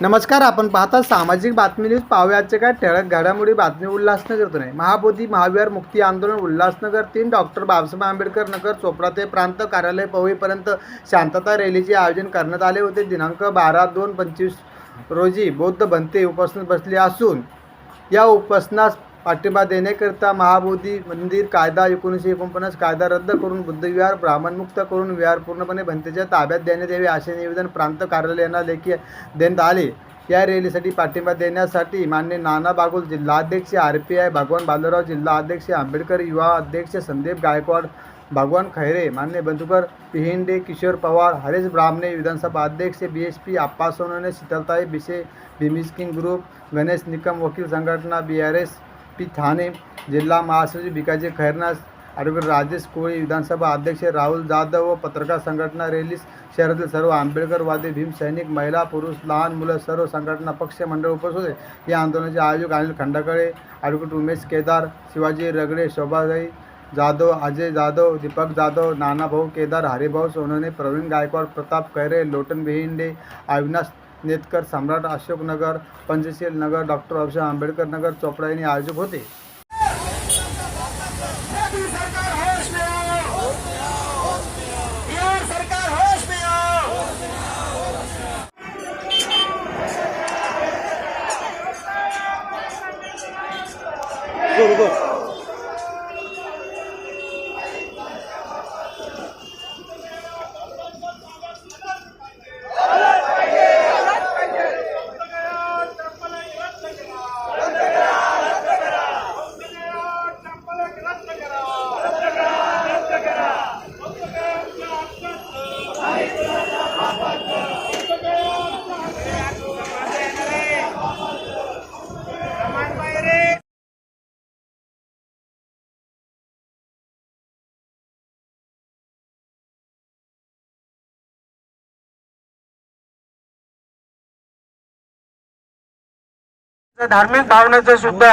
नमस्कार, आपण पाहता सामाजिक बातमी न्यूज. पाहुयाचे काय ठळक घडामोडी. बातमी उल्हासनगरतून आहे. महाबोधी महाविहार मुक्ती आंदोलन उल्हासनगर 3 डॉक्टर बाबासाहेब आंबेडकर नगर चोपडा ते प्रांत कार्यालय पवईपर्यंत शांतता रॅलीचे आयोजन करण्यात आले होते. दिनांक 12/2/25 रोजी बौद्ध भंते उपोषण बसले असून या उपोषणास पाठिंबा देण्याकरिता महाबोधी मंदिर कायदा 1949 कायदा रद्द करून बुद्धविहार ब्राह्मणमुक्त करून विहार पूर्णपणे भंतेच्या ताब्यात देण्यात यावे असे निवेदन प्रांत कार्यालयाला लेखी देण्यात आले. या रॅलीसाठी पाठिंबा देण्यासाठी मान्य नाना बागुल जिल्हाध्यक्ष, RPI भगवान बालूराव जिल्हाध्यक्ष, आंबेडकर युवा अध्यक्ष संदीप गायकवाड, भगवान खैरे, मान्य बंधुकर पिहिंडे, किशोर पवार, हरीश ब्राह्मणे, विधानसभा अध्यक्ष BSP अप्पा सोनवणे, शीतलताई बिसे, भीमिस्किन ग्रुप, गणेश निकम वकील संघटना, BRSP ठाणे, जिल्हा महासचिव भिकाजी खैरनास, ॲडव्होकेट राजेश कोळी, विधानसभा अध्यक्ष राहुल जाधव व पत्रकार संघटना, रेलीस शहरातील सर्व आंबेडकरवादी भीम सैनिक, महिला, पुरुष, लहान मुलं, सर्व संघटना पक्ष मंडळ उपस्थित होते. या आंदोलनाचे आयोजक अनिल खंडाकडे, ॲडव्होकेट उमेश केदार, शिवाजी रगडे, शोभाताई जाधव, अजय जाधव, दीपक जाधव, नानाभाऊ केदार, हरिभाऊ सोनवणे, प्रवीण गायकवाड, प्रताप खैरे, लोटन बेहिंडे, अविनाश नेतकर, सम्राट अशोकनगर, पंचशील नगर, डॉक्टर बाबासाहेब आंबेडकर नगर चोपडा यांनी आयोजक होते. धार्मिक भावनेचा सुद्धा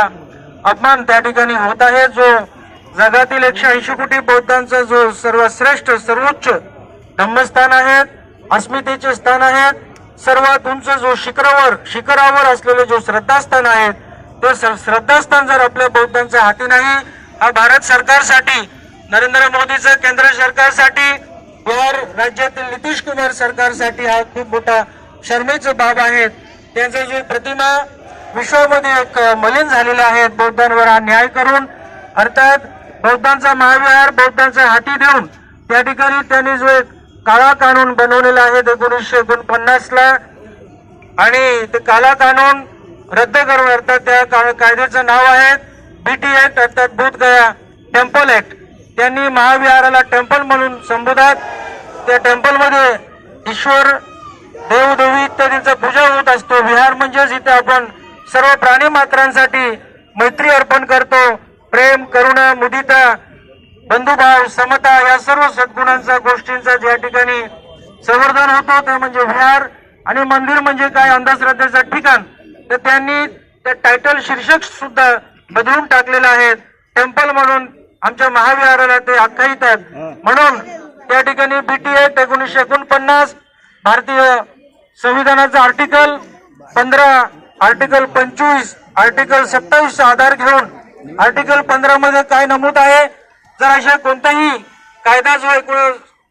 अपमान त्या ठिकाणी होत आहे. जो जगातील 180 कोटी बौद्धांचा जो सर्वश्रेष्ठ सर्वोच्च धम्मस्थान आहेत, अस्मितेचे स्थान आहेत, सर्वात उंच जो शिखरावर असलेले जो श्रद्धास्थान आहेत, ते श्रद्धास्थान जर आपल्या बौद्धांच्या हाती नाही, हा भारत सरकारसाठी, नरेंद्र मोदीचं केंद्र सरकारसाठी, बिहार राज्यातील नितीश कुमार सरकारसाठी हा खूप मोठा शरमेची बाब आहे. त्यांचा जो प्रतिमा विश्वामध्ये एक मलिन झालेले आहेत बौद्धांवर अन्याय करून, अर्थात बौद्धांचा महाविहार बौद्धांच्या हाती देऊन त्या ठिकाणी त्यांनी जो एक काळा कानून बनवलेला आहे 1949 ला, आणि ते काळा कानून रद्द करून अर्थात त्या कायद्याचं नाव आहे BT ऍक्ट अर्थात बोधगया टेम्पल ऍक्ट. त्यांनी महाविहाराला टेम्पल म्हणून संबोधतात. त्या टेम्पलमध्ये ईश्वर देवदेवी इत्यादींचा पूजा होत असतो. विहार म्हणजेच इथे आपण सर्व प्राणी मात्रांसाठी मैत्री अर्पण करतो. प्रेम, करुणा, मुदिता, बंधुभाव, समता या सर्व सद्गुणांचा गोष्टींचा ज्या ठिकाणी संवर्धन होतो ते म्हणजे विहार. आणि मंदिर म्हणजे काय, अंधश्रद्धेचं ठिकाण. तर त्यांनी त्या टायटल शीर्षक सुद्धा बदलून टाकलेलं आहे. टेम्पल म्हणून आमच्या महाविहाराला ते आख्यायितात. म्हणून त्या ठिकाणी BT ऍक्ट 1949, भारतीय संविधानाचा आर्टिकल 15, आर्टिकल 25, आर्टिकल 27 चा आधार घेऊन आर्टिकल 15 मध्ये काय नमूद आहे, जर अशा कोणताही कायदा जो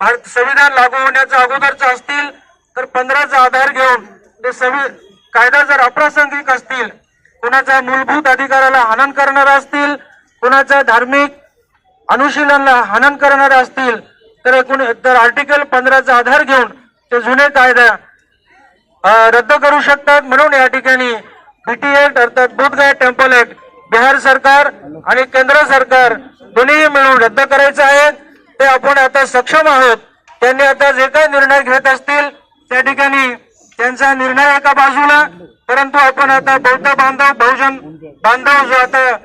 भारत संविधान लागू होण्याच्या अगोदरचा असतील तर 15 चा आधार घेऊन ते कायदा जर अप्रासंगिक असतील, कुणाच्या मूलभूत अधिकाराला हनन करणारा असतील, कुणाच्या धार्मिक अनुशीलनाला हनन करणारे असतील तर आर्टिकल 15 चा आधार घेऊन ते जुने कायदा रद्द करू शकतात. म्हणून या ठिकाणी BT ऍक्ट अर्थात बोधगया टेम्पल ऍक्ट बिहार सरकार आणि केंद्र सरकार दोन्ही मिळून रद्द करायचं आहे. ते आपण आता सक्षम आहोत. त्यांनी आता जे काही निर्णय घेत असतील त्या ठिकाणी त्यांचा निर्णय एका बाजूला, परंतु आपण आता बौद्ध बांधव, बहुजन बांधव जो आता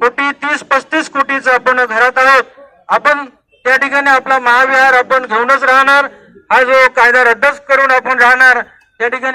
30-35 कोटीचा आपण घरात आहोत, आपण त्या ठिकाणी आपला महाविहार आपण घेऊनच राहणार. हा जो कायदा रद्दच करून आपण राहणार त्या ठिकाणी